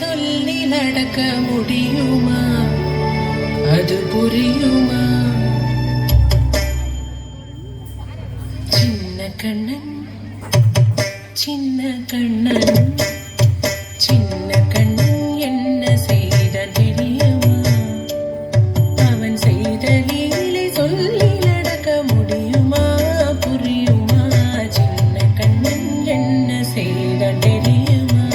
சொல்லி நடக்க முடியுமா? அது புரியுமா? சின்ன கண்ணன் சின்ன கண்ணன் சின்ன கண்ணன் என்ன செய்த தெரியுமா? அவன் செய்த லீலை சொல்லி நடக்க முடியுமா? புரியுமா? சின்ன கண்ணன் என்ன செய்த தெரியுமா?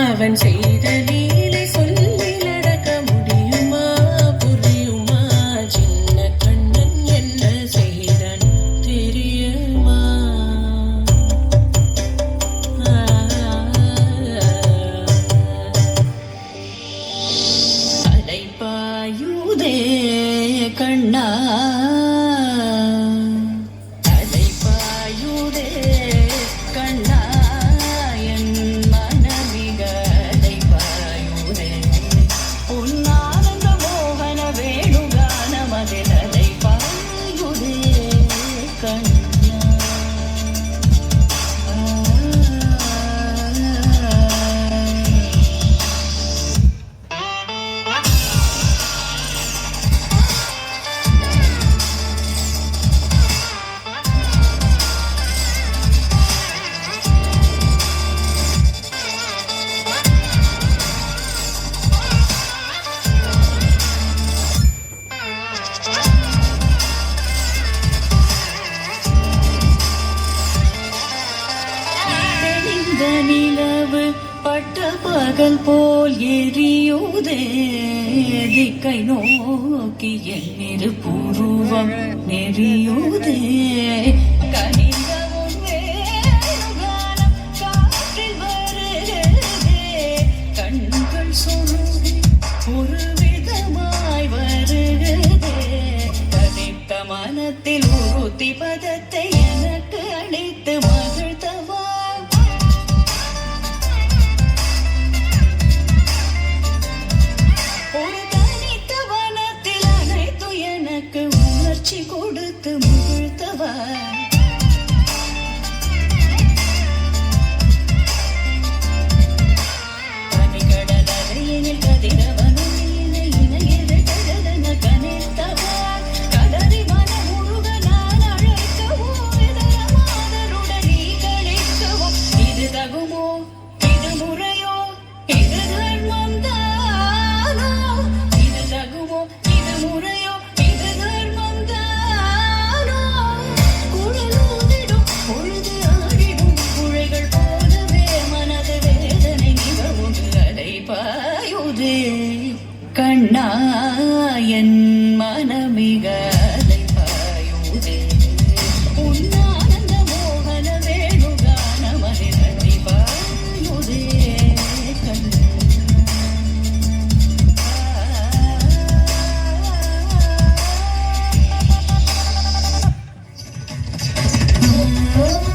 அவன் செய்த லீலை சொல்லி நடக்க முடியுமா? புரியுமா? சின்ன கண்ணன் என்ன செய்தான் தெரியுமா? அலைபாயுதே கண்ணா, அலைபாயுதே கண்ணா, என் மனமிக அலைபாயுதே. உன்னானந்த மோகன வேணுகானமதில் அலைபாயுதே கண்ணா. தெளிந்த நிலவு பட்ட பகல் போல் எரியுதே, திக்கை நோக்கி எண்ணிரு பூர்வம் நெறியுதே. கனிந்த உன் வேணுகானம் காற்றில் வருகிறதே, கண்கள் சொல்லுதே ஒரு விதமாய் வருகிறதே. கனித்த மனத்தில் உறுத்தி பதத்தை எனக்கு அளித்து மகிழ்த்தவா. ஒரு தனித்த வனத்தில் அனைத்து எனக்கு உணர்ச்சி கொடுத்து முகிழ்த்தவா. பனிக்கடல் அலையினில் கதிரவனும் இணையது கடலென கனித்தவா. கதறி மனமுருக நான் அழைக்கவோ, இதயமாதருடன் நீ கழிக்கவோ. இது தகுமோ? இது முறையோ? இது தர்மம் தானோ? இது தகுமோ? இது முறையோ? இது தர்மம் தானோ? குழலூதிடும் பொழுது ஆடிடும் குழைகள் போலவே மனது வேதனை மிகவும் அலைபாயுதே கண்ணா, என் மனமிக அலைபாயுதே. உன்னானந்த மோகன வேணுகானமதில் அலைபாயுதே கண்ணா. Oh